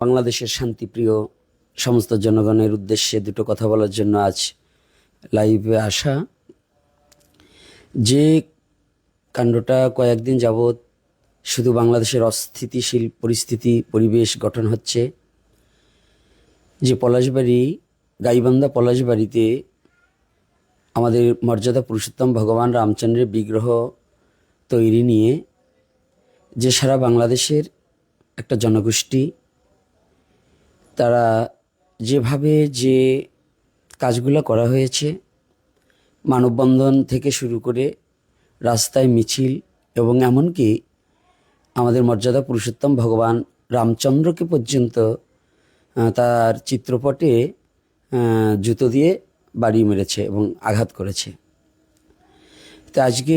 বাংলাদেশের শান্তিপ্রিয় সমস্ত জনগণের উদ্দেশ্যে দুটো কথা বলার জন্য আজ লাইভে আসা। যে কাণ্ডটা কয়েকদিন যাবৎ শুধু বাংলাদেশের অস্থিতিশীল পরিস্থিতি পরিবেশ গঠন হচ্ছে, যে পলাশবাড়ি গাইবান্ধা পলাশবাড়িতে আমাদের মর্যাদা পুরুষোত্তম ভগবান রামচন্দ্রের বিগ্রহ তৈরি নিয়ে যে সারা বাংলাদেশের একটা জনগোষ্ঠী তারা যেভাবে যে কাজগুলো করা হয়েছে, মানববন্ধন থেকে শুরু করে রাস্তায় মিছিল এবং এমনকি আমাদের মর্যাদা পুরুষোত্তম ভগবান রামচন্দ্রকে পর্যন্ত তার চিত্রপটে জুতো দিয়ে বাড়ি মেরেছে এবং আঘাত করেছে। তো আজকে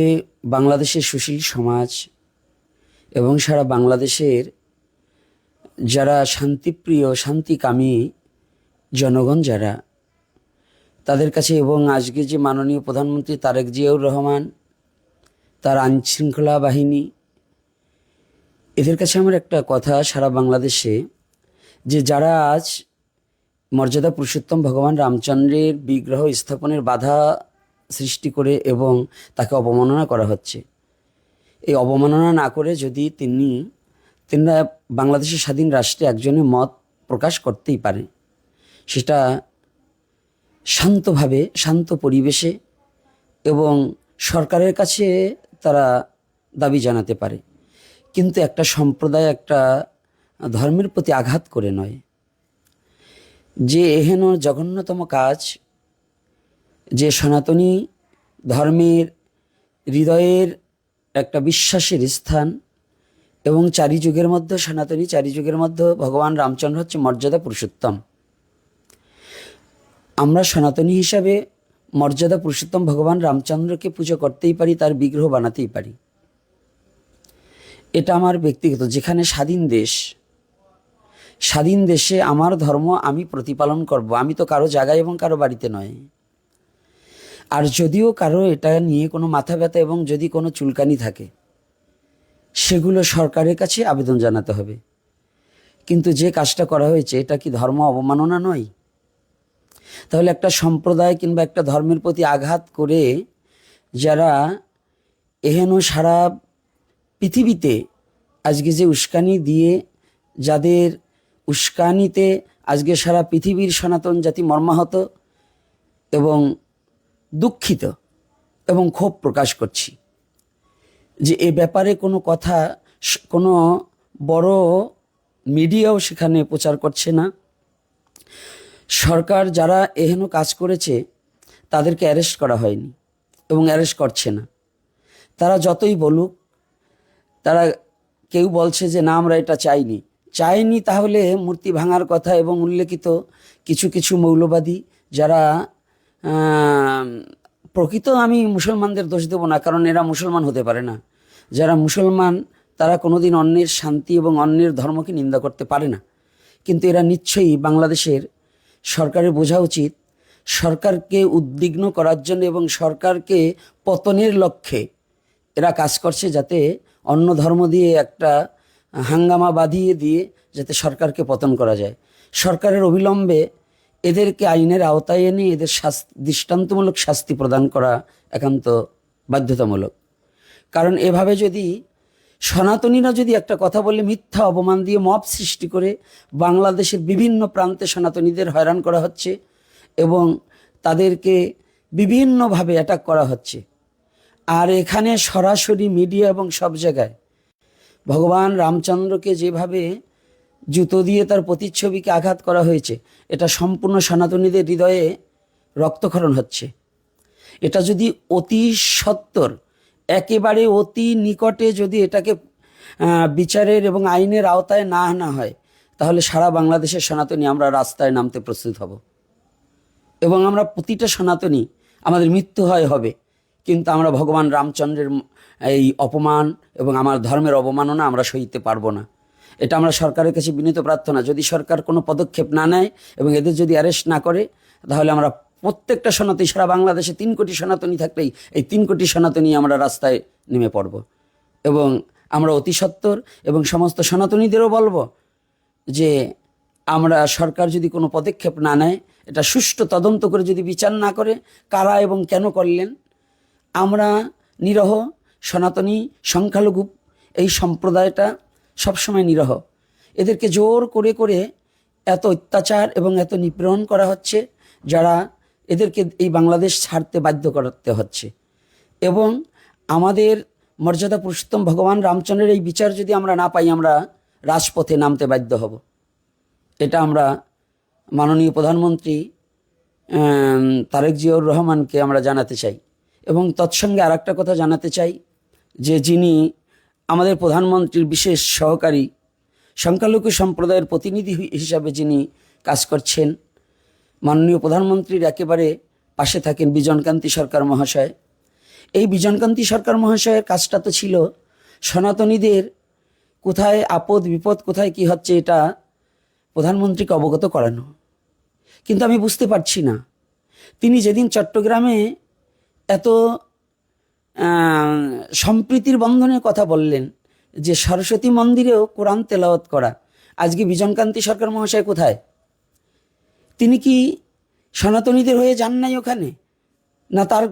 বাংলাদেশের সুশীল সমাজ এবং সারা বাংলাদেশের যারা শান্তিপ্রিয় শান্তিকামী জনগণ যারা, তাদের কাছে এবং আজকে যে মাননীয় প্রধানমন্ত্রী তারেক জিয়াউর রহমান, তার আইনশৃঙ্খলা বাহিনী, এদের কাছে আমার একটা কথা, সারা বাংলাদেশে যে যারা আজ মর্যাদা পুরুষোত্তম ভগবান রামচন্দ্রের বিগ্রহ স্থাপনের বাধা সৃষ্টি করে এবং তাকে অবমাননা করা হচ্ছে, এই অবমাননা না করে যদি তিনরা বাংলাদেশের স্বাধীন রাষ্ট্রে একজনের মত প্রকাশ করতেই পারে, সেটা শান্তভাবে শান্ত পরিবেশে এবং সরকারের কাছে তারা দাবি জানাতে পারে, কিন্তু একটা সম্প্রদায় একটা ধর্মের প্রতি আঘাত করে নয়। যে এহেন জঘন্যতম কাজ, যে সনাতনী ধর্মের হৃদয়ের একটা বিশ্বাসের স্থান এবং চারিযুগের মধ্যে সনাতনী চারিযুগের মধ্যে ভগবান রামচন্দ্র হচ্ছে মর্যাদা পুরুষোত্তম। আমরা সনাতনী হিসাবে মর্যাদা পুরুষোত্তম ভগবান রামচন্দ্রকে পুজো করতেই পারি, তার বিগ্রহ বানাতেই পারি। এটা আমার ব্যক্তিগত, যেখানে স্বাধীন দেশে আমার ধর্ম আমি প্রতিপালন করব, আমি তো কারো জায়গায় এবং কারো বাড়িতে নয়। আর যদিও কারো এটা নিয়ে কোনো মাথা ব্যথা এবং যদি কোনো চুলকানি থাকে, সেগুলো সরকারের কাছে আবেদন জানাতে হবে। কিন্তু যে কাজটা করা হয়েছে, এটা কি ধর্ম অবমাননা নয়? তাহলে একটা সম্প্রদায় কিংবা একটা ধর্মের প্রতি আঘাত করে যারা এহেন সারা পৃথিবীতে আজকে যে উস্কানি দিয়ে, যাদের উস্কানিতে আজকে সারা পৃথিবীর সনাতন জাতি মর্মাহত এবং দুঃখিত এবং ক্ষোভ প্রকাশ করছি, যে এ ব্যাপারে কোনো কথা কোনো বড় মিডিয়াও সেখানে প্রচার করছে না। সরকার যারা এহেন কাজ করেছে তাদেরকে অ্যারেস্ট করা হয়নি এবং অ্যারেস্ট করছে না। তারা যতই বলুক, তারা কেউ বলছে যে না আমরা এটা চাইনি, তাহলে মূর্তি ভাঙার কথা এবং উল্লেখিত কিছু মৌলবাদী যারা প্রকৃত, আমি মুসলমানদের দোষ দেব না, কারণ এরা মুসলমান হতে পারে না। যারা মুসলমান তারা কোনোদিন অন্যের শান্তি এবং অন্যের ধর্মকে নিন্দা করতে পারে না, কিন্তু এরা নিশ্চয়ই বাংলাদেশের সরকারের বোঝা উচিত, সরকারকে উদ্বিগ্ন করার জন্য এবং সরকারকে পতনের লক্ষ্যে এরা কাজ করছে, যাতে অন্য ধর্ম দিয়ে একটা হাঙ্গামা বাঁধিয়ে দিয়ে যাতে সরকারকে পতন করা যায়। সরকারের অবিলম্বে এদেরকে আইনের আওতায় এনে এদের দৃষ্টান্তমূলক শাস্তি প্রদান করা একান্ত বাধ্যতামূলক। কারণ এভাবে যদি সনাতনীরা যদি একটা কথা বলে মিথ্যা অপমান দিয়ে মব সৃষ্টি করে বাংলাদেশের বিভিন্ন প্রান্তে সনাতনীদের হয়রান করা হচ্ছে এবং তাদেরকে বিভিন্নভাবে অ্যাটাক করা হচ্ছে, আর এখানে সরাসরি মিডিয়া এবং সব জায়গায় ভগবান রামচন্দ্রকে যেভাবে জুতো দিয়ে তার প্রতিচ্ছবিকে আঘাত করা হয়েছে, এটা সম্পূর্ণ সনাতনীদের হৃদয়ে রক্তক্ষরণ হচ্ছে। এটা যদি অতি সত্বর, একেবারে অতি নিকটে যদি এটাকে বিচারের এবং আইনের আওতায় না আনা হয়, তাহলে সারা বাংলাদেশের সনাতনী আমরা রাস্তায় নামতে প্রস্তুত হব এবং আমরা প্রতিটা সনাতনী আমাদের মৃত্যু হবে, কিন্তু আমরা ভগবান রামচন্দ্রের এই অপমান এবং আমার ধর্মের অবমাননা আমরা সইতে পারবো না। এটা আমরা সরকারের কাছে বিনীত প্রার্থনা, যদি সরকার কোনো পদক্ষেপ না নেয় এবং এদের যদি অ্যারেস্ট না করে, তাহলে আমরা প্রত্যেকটা সনাতনী, সারা বাংলাদেশে 3 কোটি সনাতনী থাকলেই এই 3 কোটি সনাতনী আমরা রাস্তায় নেমে পড়ব এবং আমরা অতি সত্বর এবং সমস্ত সনাতনীদেরও বলবো যে আমরা সরকার যদি কোনো পদক্ষেপ না নেয়, এটা সুষ্ঠু তদন্ত করে যদি বিচার না করে কারা এবং কেন করলেন, আমরা নিরহ সনাতনী সংখ্যালঘু এই সম্প্রদায়টা সবসময় নিরহ। এদেরকে জোর করে করে এত অত্যাচার এবং এত নিপীড়ন করা হচ্ছে, যারা এদেরকে এই বাংলাদেশ ছাড়তে বাধ্য করতে হচ্ছে। এবং আমাদের মর্যাদা পুরুষোত্তম ভগবান রামচন্দ্রের এই বিচার যদি আমরা না পাই, আমরা রাজপথে নামতে বাধ্য হব। এটা আমরা মাননীয় প্রধানমন্ত্রী তারেক জিয়াউর রহমানকে আমরা জানাতে চাই। এবং তৎসঙ্গে আর একটা কথা জানাতে চাই, যে যিনি আমাদের প্রধানমন্ত্রীর বিশেষ সহকারী, সংখ্যালঘু সম্প্রদায়ের প্রতিনিধি হিসাবে যিনি কাজ করছেন, মাননীয় প্রধানমন্ত্রীর একেবারে পাশে থাকেন বিজনকান্তি সরকার মহাশয়। এই বিজনকান্তি সরকার মহাশয়ের কাজটা তো ছিল সনাতনীদের কোথায় আপদ বিপদ, কোথায় কি হচ্ছে, এটা প্রধানমন্ত্রীকে অবগত করানো। কিন্তু আমি বুঝতে পারছি না, তিনি যেদিন চট্টগ্রামে এত সম্প্রীতির বন্ধনের কথা বললেন, যে সরস্বতী মন্দিরেও কোরআন তেলাওয়াত করা, আজকে বিজনকান্তি সরকার মহাশয় কোথায়? তিনি কি সনাতনীদের হয়ে যান নাই ওখানে, না তার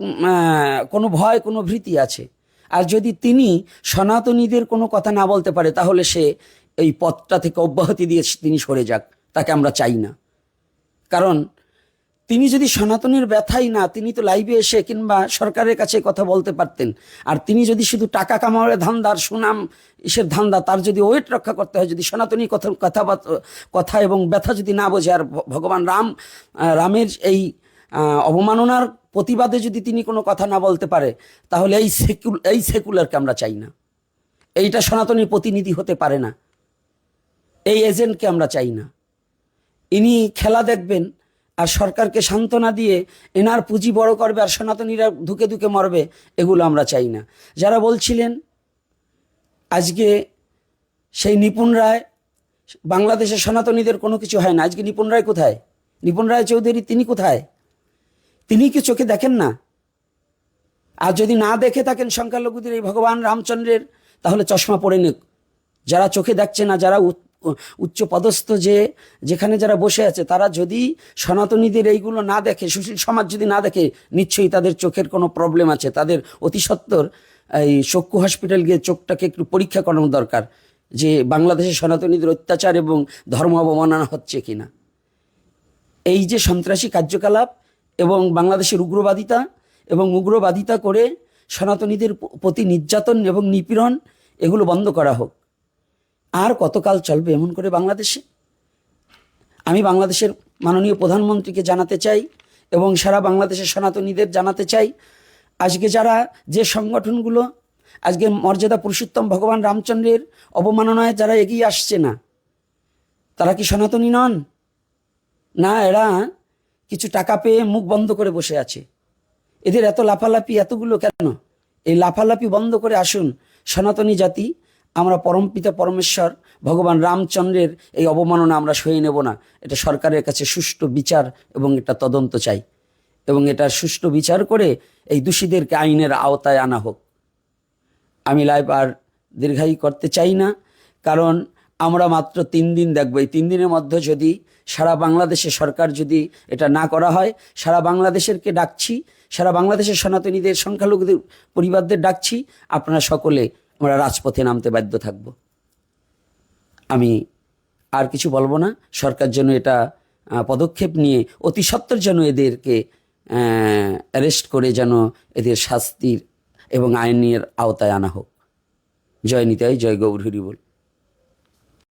কোনো ভয়, কোনো ভীতি আছে? আর যদি তিনি সনাতনীদের কোনো কথা না বলতে পারে, তাহলে সে এই পথটা থেকে অব্যাহতি দিয়ে তিনি সরে যাক, তাকে আমরা চাই না। কারণ তিনি যদি সনাতনের ব্যথাই না, তিনি তো লাইভে এসে কিংবা সরকারের কাছে কথা বলতে পারতেন। আর তিনি যদি শুধু টাকা কামানোর ধান্দার, সুনাম ইসের ধান্দা, তার যদি ওয়েট রক্ষা করতে হয়, যদি সনাতনী কথা এবং ব্যথা যদি না বোঝে, আর ভগবান রামের এই অবমাননার প্রতিবাদে যদি তিনি কোনো কথা না বলতে পারে, তাহলে এই সেকুলারকে আমরা চাই না। এইটা সনাতনীর প্রতিনিধি হতে পারে না, এই এজেন্টকে আমরা চাই না। ইনি খেলা দেখবেন আর সরকারকে সান্ত্বনা দিয়ে এনার পুঁজি বড় করবে, আর সনাতনীরা ধুকে ধুকে মরবে, এগুলো আমরা চাই না। যারা বলছিলেন আজকে সেই নিপুণ রায়, বাংলাদেশের সনাতনীদের কোনো কিছু হয় না, আজকে নিপুণ রায় কোথায়? নিপুণ রায় চৌধুরী তিনি কোথায়? তিনি কি চোখে দেখেন না? আর যদি না দেখে থাকেন সংখ্যালঘুদের এই ভগবান রামচন্দ্রের, তাহলে চশমা পরে নিক। যারা চোখে দেখছে না, যারা উচ্চ পদস্থ যেখানে যারা বসে আছে, তারা যদি সনাতনীদের এইগুলো না দেখে, সুশীল সমাজ যদি না দেখে, নিশ্চয়ই তাদের চোখের কোনো প্রবলেম আছে। তাদের অতি সত্বর এই চক্ষু হসপিটাল গিয়ে চোখটাকে একটু পরীক্ষা করানো দরকার, যে বাংলাদেশে সনাতনীদের অত্যাচার এবং ধর্ম অবমাননা হচ্ছে কিনা। এই যে সন্ত্রাসী কার্যকলাপ এবং বাংলাদেশের উগ্রবাদিতা করে সনাতনীদের প্রতি নির্যাতন এবং নিপীড়ন, এগুলো বন্ধ করা হোক। আর কতকাল চলবে এমন করে বাংলাদেশে? আমি বাংলাদেশের মাননীয় প্রধানমন্ত্রীকে জানাতে চাই এবং সারা বাংলাদেশের সনাতনীদের জানাতে চাই, আজকে যারা যে সংগঠনগুলো আজকে মর্যাদা পুরুষোত্তম ভগবান রামচন্দ্রের অবমাননায় যারা এগিয়ে আসছে না, তারা কি সনাতনী নন? না, এরা কিছু টাকা পেয়ে মুখ বন্ধ করে বসে আছে। এদের এত লাফালাফি এতগুলো কেন? এই লাফালাফি বন্ধ করে আসুন সনাতনী জাতি। আমরা পরমপিতা পরমেশ্বর ভগবান রামচন্দ্রের এই অবমাননা আমরা সয়ে নেব না। এটা সরকারের কাছে সুষ্ঠু বিচার এবং এটা তদন্ত চাই, এবং এটার সুষ্ঠু বিচার করে এই দোষীদেরকে আইনের আওতায় আনা হোক। আমি লাইভ আর দীর্ঘায়ী করতে চাই না, কারণ আমরা মাত্র 3 দিন দেখব। এই 3 দিনের মধ্যে যদি সারা বাংলাদেশে সরকার যদি এটা না করা হয়, সারা বাংলাদেশেরকে ডাকছি, সারা বাংলাদেশের সনাতনীদের সংখ্যালঘুদের পরিবারদের ডাকছি, আপনারা সকলে আমরা রাজপথে নামতে বাধ্য থাকব। আমি আর কিছু বলবো না। সরকার যেন এটা পদক্ষেপ নিয়ে অতি সত্বর যেন এদেরকে অ্যারেস্ট করে যেন এদের শাস্তির এবং আইনের আওতায় আনা হোক। জয় নিতাই, জয় গৌর হরি বল।